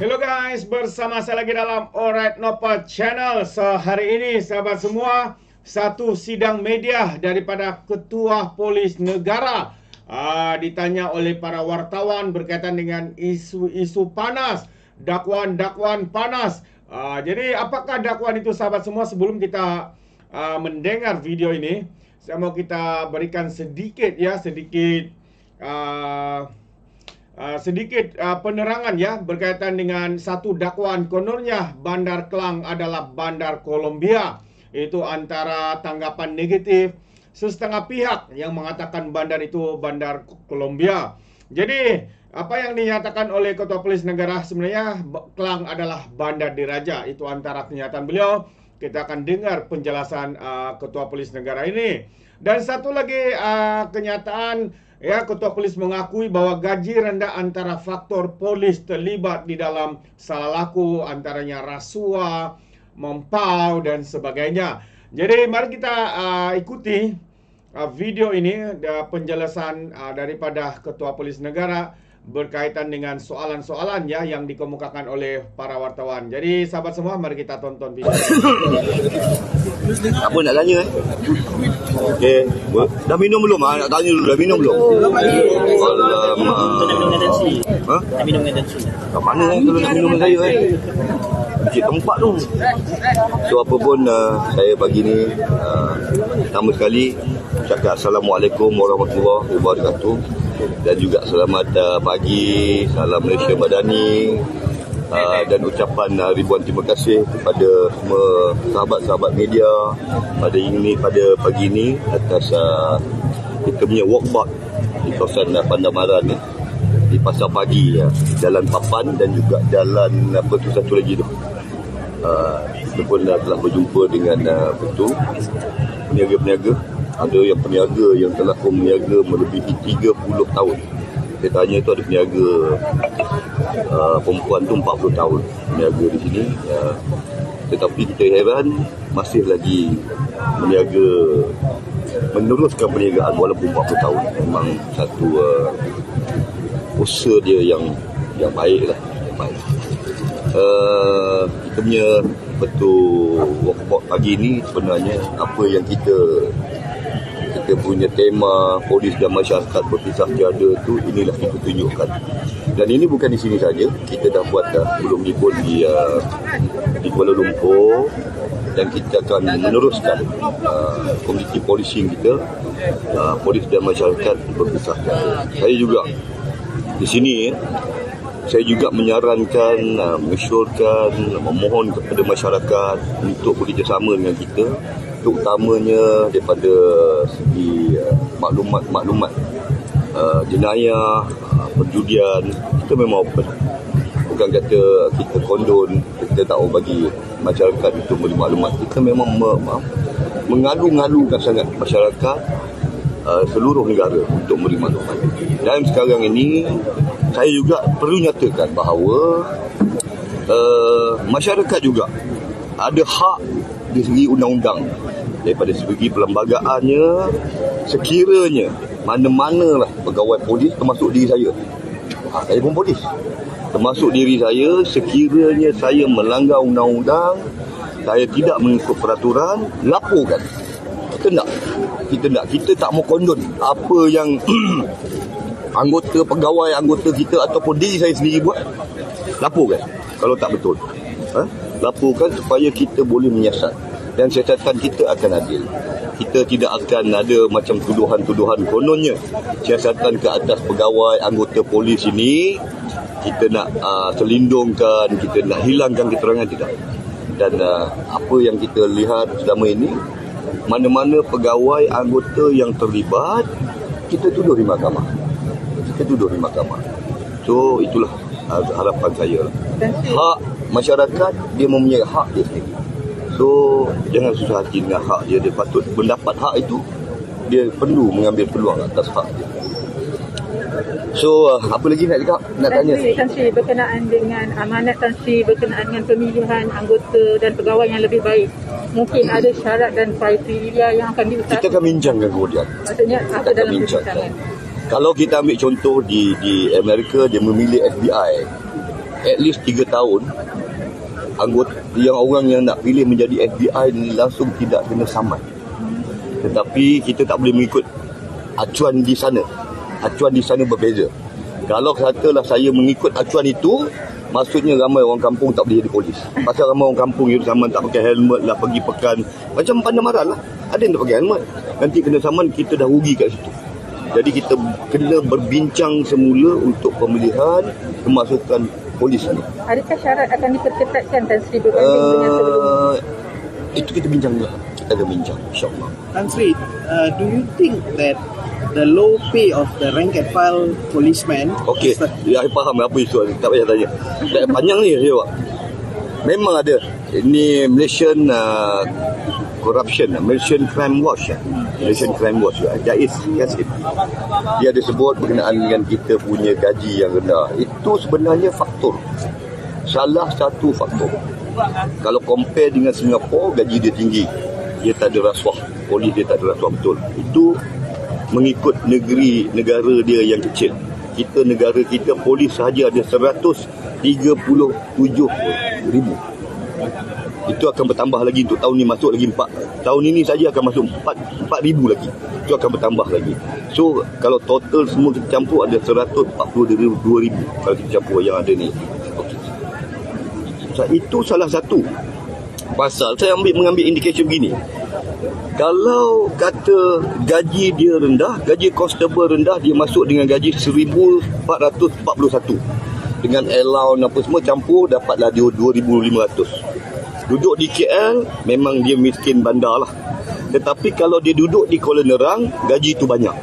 Hello guys, bersama saya lagi dalam Alright Nopal Channel. Hari ini sahabat semua, satu sidang media daripada Ketua Polis Negara ditanya oleh para wartawan berkaitan dengan isu-isu panas, dakwaan-dakwaan panas. Jadi apakah dakwaan itu sahabat semua? Sebelum kita mendengar video ini, saya mau kita berikan sedikit penerangan ya berkaitan dengan satu dakwaan. Kononnya Bandar Klang adalah Bandar Colombia. Itu antara tanggapan negatif setengah pihak yang mengatakan bandar itu Bandar Colombia. Jadi apa yang dinyatakan oleh Ketua Polis Negara, sebenarnya Klang adalah Bandar Diraja. Itu antara kenyataan beliau. Kita akan dengar penjelasan Ketua Polis Negara ini. Dan satu lagi kenyataan, ya, Ketua Polis mengakui bahwa gaji rendah antara faktor polis terlibat di dalam salah laku, antaranya rasuah, mempau dan sebagainya. Jadi mari kita ikuti video ini, penjelasan daripada Ketua Polis Negara berkaitan dengan soalan-soalan ya yang dikemukakan oleh para wartawan. Jadi sahabat semua, mari kita tonton video. Apa nak tanya? Okey, dah minum belum? Nak tanya dulu, dah minum belum? Alamak. Nak minum dengan tensi. Kat mana kalau nak minum dengan saya Cik tempat tu. So apa pun saya pagi ni pertama sekali cakap Assalamualaikum warahmatullahi wabarakatuh. Dan juga selamat pagi, salam Malaysia Madani, dan ucapan ribuan terima kasih kepada semua sahabat-sahabat media pada pagi ini atas kita punya walkabout di kawasan Bandar Maran ni, di pasar pagi ya, Jalan Papan dan juga jalan satu lagi tu. Kita pun telah berjumpa dengan peniaga-peniaga. Ada yang peniaga yang telah berniaga melebihi 30 tahun. Saya tanya tu ada peniaga perempuan tu 40 tahun peniaga di sini. Tetapi kita heran masih lagi meneruskan perniagaan walaupun 40 tahun. Memang satu usaha dia yang baik lah. Kita punya walkabout pagi ni sebenarnya apa yang kita punya tema polis dan masyarakat berpisah tiada tu, inilah kita tunjukkan. Dan ini bukan di sini saja, kita dah buat belum di Kuala Lumpur, dan kita akan meneruskan komuniti policing kita, polis dan masyarakat berpisah tiada. Saya juga di sini saya juga menyarankan, mesyurkan, memohon kepada masyarakat untuk bekerjasama dengan kita, terutamanya daripada segi maklumat jenayah, perjudian. Kita memang open, bukan kata kita kondon, kita tak bagi masyarakat untuk beri maklumat. Kita memang mengalu-ngalukan sangat masyarakat seluruh negara untuk beri maklumat. Dan sekarang ini saya juga perlu nyatakan bahawa masyarakat juga ada hak dari segi undang-undang, daripada segi perlembagaannya. Sekiranya mana-manalah pegawai polis, termasuk diri saya, saya pun polis, termasuk diri saya, sekiranya saya melanggar undang-undang, saya tidak mengikut peraturan, laporkan. Kita tak mau kondon apa yang anggota kita ataupun diri saya sendiri buat. Laporkan kalau tak betul. Laporkan supaya kita boleh menyiasat, dan siasatan kita akan adil. Kita tidak akan ada macam tuduhan-tuduhan kononnya siasatan ke atas pegawai anggota polis ini kita nak selindungkan, kita nak hilangkan keterangan, tidak. Dan apa yang kita lihat selama ini, mana-mana pegawai anggota yang terlibat, kita tuduh di mahkamah. So itulah harapan saya. Hak masyarakat, dia mempunyai hak dia sendiri. So jangan susah hati dengan hak dia. Dia patut mendapat hak itu, dia perlu mengambil peluang atas hak dia. So apa lagi nak tanya? Tansi berkenaan dengan amanat tansi berkenaan dengan pemilihan anggota dan pegawai yang lebih baik. Mungkin ada syarat dan kriteria yang akan diusahakan. Kita akan bincangkan kemudian. Maksudnya apa dalam perbincangan? Kalau kita ambil contoh di Amerika, dia memilih FBI. at least 3 tahun, anggota yang orang yang nak pilih menjadi FBI ni langsung tidak kena saman. Tetapi kita tak boleh mengikut acuan di sana. Acuan di sana berbeza. Kalau katalah saya mengikut acuan itu, maksudnya ramai orang kampung tak boleh jadi polis. Pasal ramai orang kampung yang zaman tak pakai helmet lah, pergi pekan. Macam Pandai Maran lah. Ada yang tak pakai helmet. Nanti kena saman, kita dah rugi kat situ. Jadi kita kena berbincang semula untuk pemilihan kemasukan polis ni. Adakah syarat akan diperketatkan Tan Sri berbanding dengan sebelum? Itu kita bincang dulu. Kita akan bincang, insyaAllah. Tan Sri, do you think that the low pay of the rank and file policemen? Okey, ya, saya faham apa isu ni. Tak payah tanya. Tak panjang ni saya jawab. Memang ada. Ini Malaysian Corruption, Malaysian Crime Watch. Malaysian Crime Watch. Jais, Yasin. Dia ada sebut berkenaan dengan kita punya gaji yang rendah. Itu sebenarnya faktor. Salah satu faktor. Kalau compare dengan Singapura, gaji dia tinggi. Dia tak ada rasuah. Polis dia tak ada rasuah, betul. Itu mengikut negara dia yang kecil. Kita, negara kita, polis sahaja ada 137,000. Itu akan bertambah lagi untuk tahun ni, masuk lagi 4. Tahun ini saja akan masuk 4,000 lagi. Itu akan bertambah lagi. So, kalau total semua kita campur ada 142,000 kalau kita campur yang ada ni. Okay. So, itu salah satu. Pasal saya mengambil indikasi begini. Kalau kata gaji dia rendah, gaji constable rendah, dia masuk dengan gaji 1,441. Dengan allowance apa semua campur, dapatlah dia 2,500. Duduk di KL, memang dia miskin bandar lah. Tetapi kalau dia duduk di Kuala Nerang, gaji itu banyak.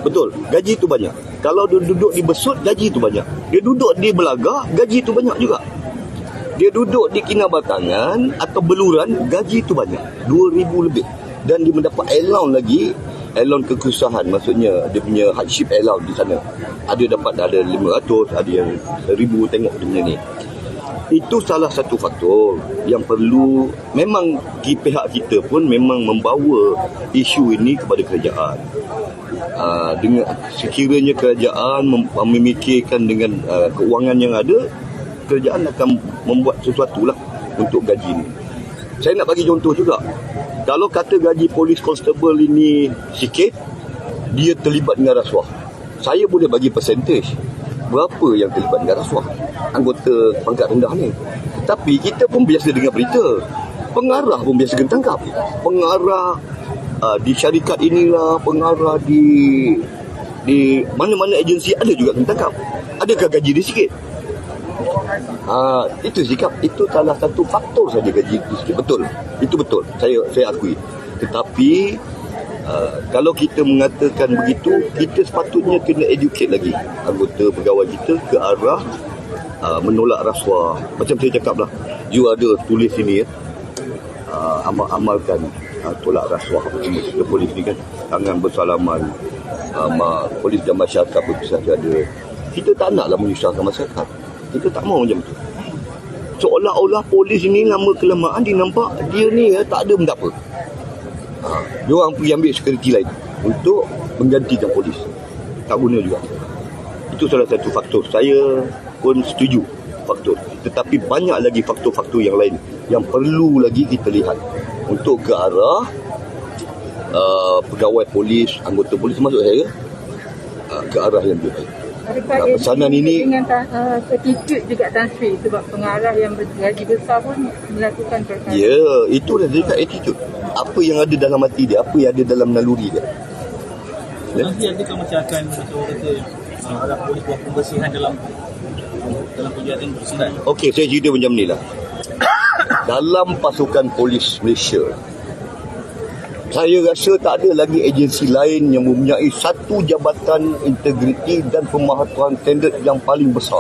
Betul, gaji itu banyak. Kalau dia duduk di Besut, gaji itu banyak. Dia duduk di Belagah, gaji itu banyak juga. Dia duduk di Kinabatangan atau Beluran, gaji itu banyak, 2,000 lebih. Dan dia mendapat allowance lagi, allowance kekesusahan, maksudnya dia punya hardship allowance di sana. Ada dapat, ada 500, ada yang 1,000, tengok dia punya ni. Itu salah satu faktor yang perlu, memang pihak kita pun memang membawa isu ini kepada kerajaan. Dengan sekiranya kerajaan memikirkan dengan keuangan yang ada, kerajaan akan membuat sesuatu lah untuk gaji ni. Saya nak bagi contoh juga. Kalau kata gaji polis constable ini sikit, dia terlibat dengan rasuah. Saya boleh bagi percentage berapa yang terlibat dengan rasuah anggota pangkat rendah ni. Tapi kita pun biasa dengar berita, pengarah pun biasa kena tangkap. Pengarah di syarikat inilah, pengarah di mana-mana agensi ada juga kena tangkap. Adakah gaji dia sikit? Itu sikap, itu salah satu faktor saja gaji itu sikit. Betul, itu betul, saya akui. Tetapi kalau kita mengatakan begitu, kita sepatutnya kena educate lagi anggota pegawai kita ke arah menolak rasuah. Macam saya cakap lah, you ada tulis sini ya, amalkan tolak rasuah. Kita polis ni kan, tangan bersalaman, polis dan masyarakat berpisah tiada. Kita tak naklah menyusahkan masyarakat. Kita tak mahu macam tu. Seolah-olah polis ni lama kelamaan dinampak dia ni tak ada benda apa. Dia orang pergi ambil security lain untuk menggantikan polis. Tak guna juga. Itu salah satu faktor. Saya pun setuju faktor. Tetapi banyak lagi faktor-faktor yang lain yang perlu lagi kita lihat untuk ke arah pegawai polis, anggota polis masuk saya ke arah yang lebih baik. Pesanan ini dengan attitude juga Tan Sri, sebab pengarah yang bergaji besar pun melakukan perkara. Ya, itulah dia kat attitude. Apa yang ada dalam hati dia, apa yang ada dalam naluri dia. Nanti adakah macam akan macam orang kata arah polis buat pembersihan dalam kegiatan bersihan? Okey, saya cerita macam ni lah. Dalam pasukan polis Malaysia, saya rasa tak ada lagi agensi lain yang mempunyai satu jabatan integriti dan pemahatuan standard yang paling besar.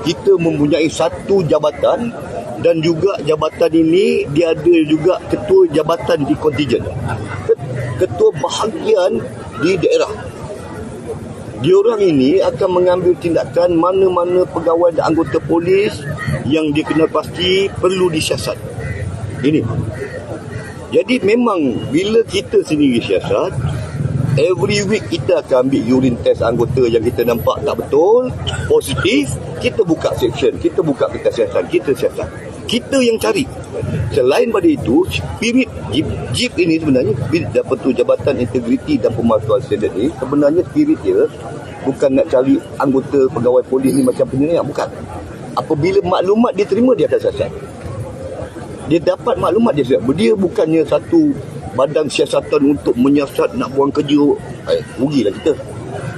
Kita mempunyai satu jabatan dan juga jabatan ini dia ada juga ketua jabatan di kontijen. Ketua bahagian di daerah. Diorang ini akan mengambil tindakan mana-mana pegawai dan anggota polis yang dia kenal pasti perlu disiasat. Ini. Jadi memang bila kita sendiri siasat, Every week kita akan ambil urine test anggota yang kita nampak tak betul, positif, kita buka section, kita buka kesiasatan, kita siasat. Kita yang cari. Selain pada itu, spirit JIP ini sebenarnya, spirit Jabatan Integriti dan Pemalsuan Standard ini, sebenarnya spirit dia bukan nak cari anggota pegawai polis ni macam penyelidik, bukan. Apabila maklumat dia terima, dia akan siasat. Dia dapat maklumat, dia siasat. Dia bukannya satu badan siasatan untuk menyiasat nak buang kerja. Rugilah kita.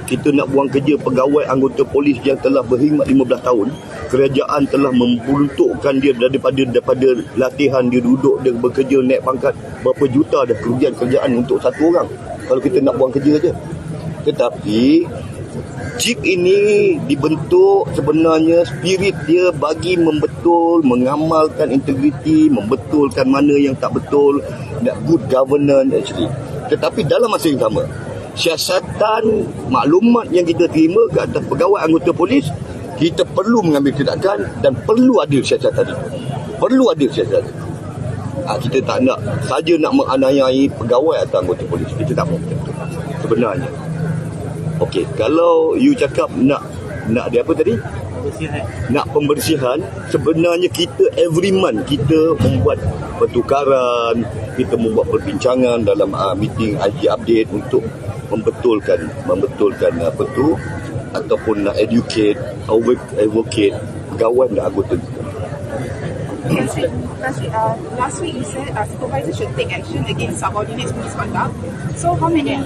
Kita nak buang kerja pegawai anggota polis yang telah berkhidmat 15 tahun. Kerajaan telah membuntukkan dia daripada latihan dia duduk, dia bekerja naik pangkat. Berapa juta dah kerugian kerjaan untuk satu orang kalau kita nak buang kerja saja. Tetapi JIP ini dibentuk sebenarnya spirit dia bagi mengamalkan integriti, membetulkan mana yang tak betul, nak good governance actually. Tetapi dalam masa yang sama, siasatan maklumat yang kita terima ke atas pegawai anggota polis, kita perlu mengambil tindakan dan perlu adil siasatan itu. Perlu adil siasatan. Kita tak nak saja nak menganiayai pegawai atau anggota polis. Kita tak mahu sebenarnya. Okey, kalau you cakap nak dia apa tadi? Nak pembersihan, sebenarnya kita every month kita membuat pertukaran, kita membuat perbincangan dalam meeting IG update untuk membetulkan apa tu, ataupun nak educate, advocate pegawai dan anggota. Last week you said supervisor should take action against subordinates misconduct. So how many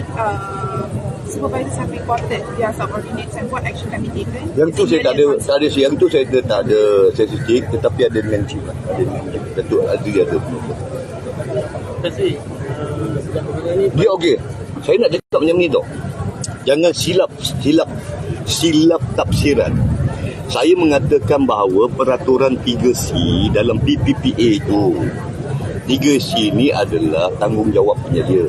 supervisors have reported their subordinates and what action can be taken? Yang tu saya tak ada yang tu saya tak ada statistik, tetapi ada dengan chief. Datuk Azri ada. Dia okey. Saya nak cakap macam ni tau. Jangan silap tafsiran. Saya mengatakan bahawa peraturan 3C dalam PPPA itu, 3C ini adalah tanggungjawab penyelia.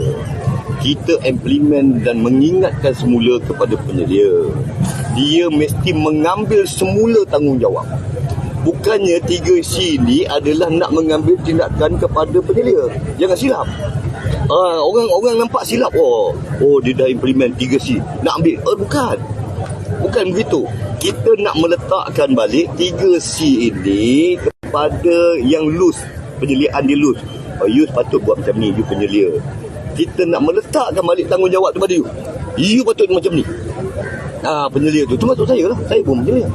Kita implement dan mengingatkan semula kepada penyelia. Dia mesti mengambil semula tanggungjawab. Bukannya 3C ini adalah nak mengambil tindakan kepada penyelia. Jangan silap. Orang nampak silap. Oh dia dah implement 3C. Nak ambil. Bukan begitu. Kita nak meletakkan balik 3C ini kepada yang loose. Penyeliaan dia loose. You patut buat macam ni, you penyelia. Kita nak meletakkan balik tanggungjawab tu pada you. You patut macam ni. Penyelia tu maksud saya lah. Saya pun penyelia.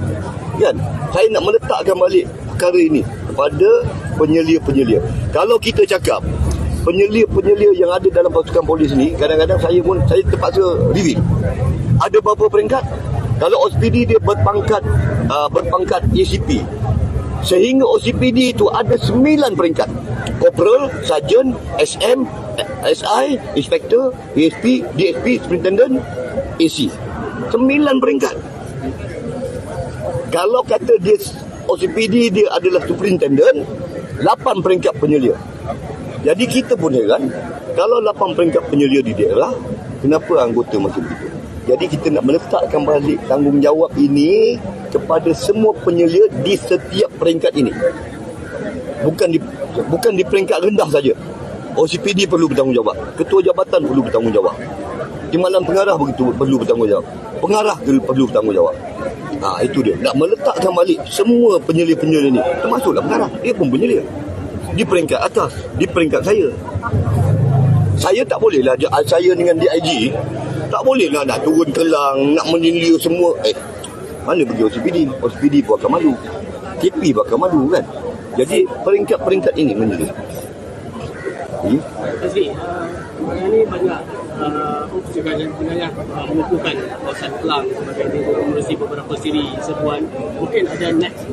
Kan? Saya nak meletakkan balik perkara ini kepada penyelia-penyelia. Kalau kita cakap penyelia-penyelia yang ada dalam pasukan polis ni, kadang-kadang saya terpaksa reveal. Ada berapa peringkat? Kalau OCPD dia berpangkat ACP, sehingga OCPD itu ada 9 peringkat. Corporal, Sarjan, SM, SI, Inspektor, ASP, DSP, Superintendent, AC. 9 peringkat. Kalau kata dia OCPD dia adalah Superintendent, 8 peringkat penyelia. Jadi kita pun heran, kalau 8 peringkat penyelia di daerah, kenapa anggota masih begitu? Jadi kita nak meletakkan balik tanggungjawab ini kepada semua penyelia di setiap peringkat ini. Bukan di peringkat rendah saja. OCPD perlu bertanggungjawab. Ketua jabatan perlu bertanggungjawab. Timbalan pengarah begitu perlu bertanggungjawab. Pengarah perlu bertanggungjawab. Itu dia. Nak meletakkan balik semua penyelia-penyelia ini. Termasuklah pengarah. Dia pun penyelia. Di peringkat atas. Di peringkat saya. Saya tak bolehlah. Saya dengan DIG tak bolehlah nak turun kelang, nak menyindir semua. Mana pergi OCPD? OCPD pun akan malu. KP pun akan malu kan. Jadi peringkat-peringkat ini menyindir. Azri, ini banyak sebenarnya menentukan kawasan Kelang sebagai mengurusi beberapa siri serbuan. Mungkin ada next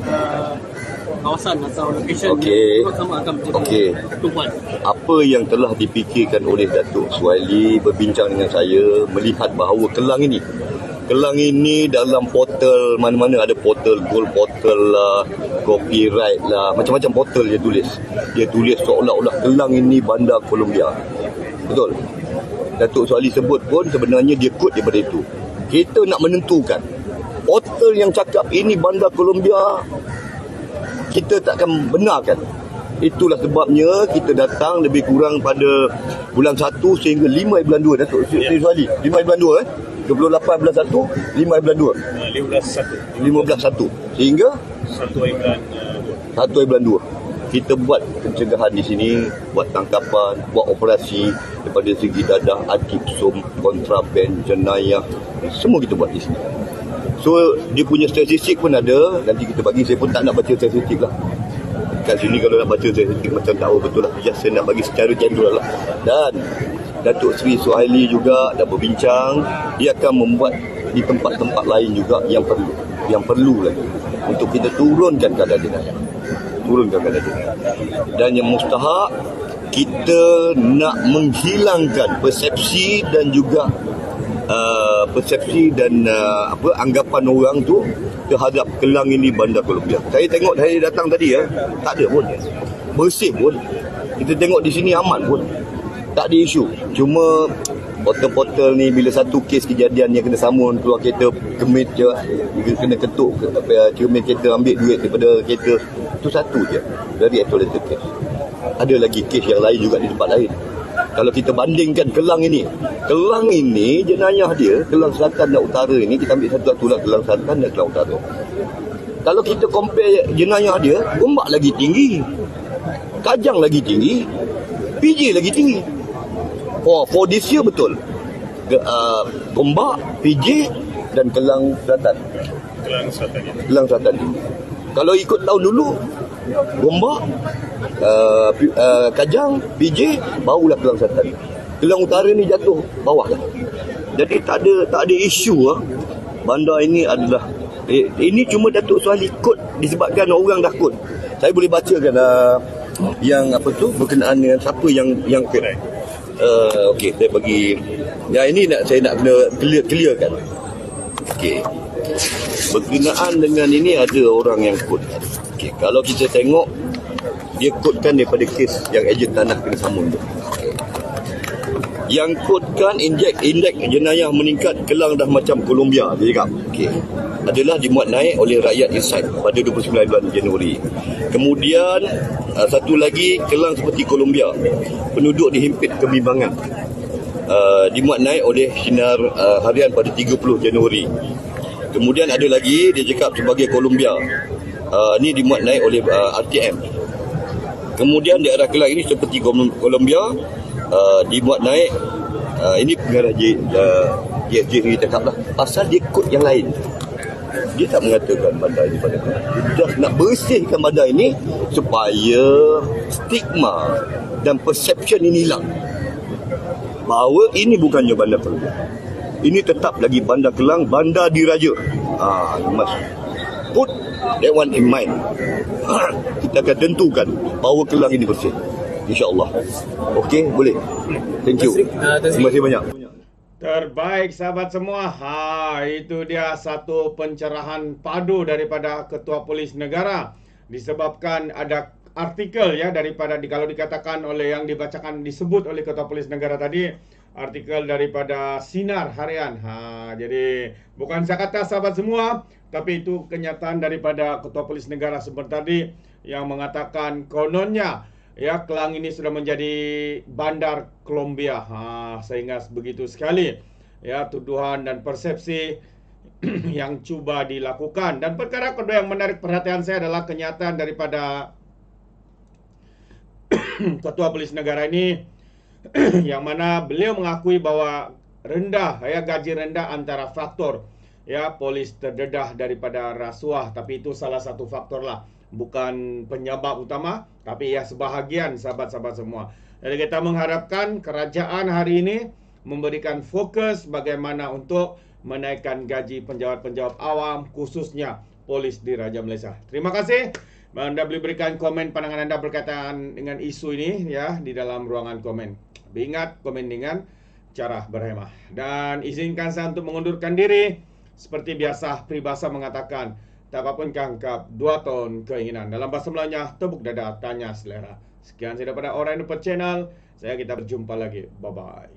kawasan atau location yang sama akan menjadi pertumbuhan. Apa yang telah dipikirkan oleh Datuk Suhaili berbincang dengan saya, melihat bahawa Kelang ini dalam portal, mana-mana ada portal, gold portal lah, copyright lah, macam-macam portal dia tulis seolah-olah Kelang ini bandar Columbia. Betul. Datuk Suhaili sebut pun sebenarnya dia quote daripada itu. Kita nak menentukan portal yang cakap ini bandar Columbia, kita takkan benarkan. Itulah sebabnya kita datang lebih kurang pada bulan 1 sehingga 5 bulan 2 Datuk Seri Suhadi. 5 bulan 2 28 bulan 1, 5 bulan 2. 15 1 sehingga 1 bulan 1 bulan 2. Kita buat pencegahan di sini, buat tangkapan, buat operasi daripada segi dadah, adipsum, kontraben, jenayah, semua kita buat di sini. So, dia punya statistik pun ada, nanti kita bagi, saya pun tak nak baca statistik lah. Kat sini kalau nak baca statistik macam tahu betul lah, just saya nak bagi secara general lah. Dan Datuk Seri Suhaili juga dah berbincang, dia akan membuat di tempat-tempat lain juga yang perlu lagi untuk kita turunkan kadar jenayah. Dan yang mustahak, kita nak menghilangkan persepsi dan juga anggapan orang tu terhadap Kelang ini bandar Columbia. Saya tengok dari datang tadi tak ada pun bersih pun. Kita tengok di sini aman pun, tak ada isu. Cuma portal-portal ni bila satu kes kejadian yang kena samun keluar kereta kemit je, kena ketuk cermin kereta, ambil duit daripada kereta, itu satu je dari isolated case. Ada lagi kes yang lain juga di tempat lain. Kalau kita bandingkan Kelang ini jenayah dia, Kelang Selatan dan Utara ini, kita ambil satu-satu lah, Kelang Selatan dan Kelang Utara. Kalau kita compare jenayah dia, Gombak lagi tinggi, Kajang lagi tinggi, PJ lagi tinggi. For this year betul. Gombak, PJ dan Kelang Selatan. Kelang Selatan. Kalau ikut tahun dulu, Gombak, Kajang, PJ, barulah Kelang Selatan. Kelang Utara ni jatuh bawah lah. Jadi tak ada isu bandar ini adalah ini cuma Datuk Suhaili kod disebabkan orang dah kod. Saya boleh bacakan yang berkenaan dengan siapa yang kena. Okey, saya bagi. Ya, ini saya nak kena clearkan. Okey. Berkenaan dengan ini ada orang yang kod. Okey, kalau kita tengok dia kodkan daripada kes yang ejen tanah kena samun tu. Yang kodkan indeks jenayah meningkat, Kelang dah macam Columbia, dia cakap. Okey. Adalah dimuat naik oleh Rakyat Insight pada 29 bulan Januari. Kemudian satu lagi, Kelang seperti Columbia, penduduk dihimpit kebimbangan, dimuat naik oleh Sinar Harian pada 30 Januari. Kemudian ada lagi dia cakap sebagai Columbia, ni dimuat naik oleh RTM. Kemudian daerah Kelang ini seperti Columbia, dimuat naik, ini pengarah JJ cakap lah, pasal dia kod yang lain. Dia tak mengatakan bandar ini pada Kelang. Dia just nak bersihkan bandar ini supaya stigma dan perception ini hilang, bahawa ini bukannya bandar Kelang, ini tetap lagi bandar Kelang, bandar diraja. You must put that one in mind. Kita akan tentukan bahawa Kelang ini bersih, InsyaAllah. Okey, boleh. Thank you. Terima kasih banyak. Terbaik sahabat semua. Itu dia satu pencerahan padu daripada Ketua Polis Negara. Disebabkan ada artikel daripada kalau dikatakan oleh yang dibacakan disebut oleh Ketua Polis Negara tadi, artikel daripada Sinar Harian. Jadi bukan saya kata sahabat semua, tapi itu kenyataan daripada Ketua Polis Negara seperti tadi yang mengatakan kononnya Kelang ini sudah menjadi bandar Columbia. Sehingga begitu sekali tuduhan dan persepsi yang cuba dilakukan. Dan perkara kedua yang menarik perhatian saya adalah kenyataan daripada Ketua Polis Negara ini yang mana beliau mengakui bahwa gaji rendah antara faktor polis terdedah daripada rasuah, tapi itu salah satu faktor lah, bukan penyebab utama, tapi sebahagian sahabat-sahabat semua. Jadi kita mengharapkan kerajaan hari ini memberikan fokus bagaimana untuk menaikkan gaji penjawat-penjawat awam, khususnya polis di Raja Malaysia. Terima kasih. Anda boleh berikan komen pandangan anda berkaitan dengan isu ini di dalam ruangan komen. Ingat, komen dengan cara berhemah. Dan izinkan saya untuk mengundurkan diri. Seperti biasa, peribahasa mengatakan, tak apapun kangkap 2 tahun keinginan. Dalam bahasa Melayunya, tepuk dada, tanya selera. Sekian saya daripada Orang Lupa Channel. Kita berjumpa lagi. Bye-bye.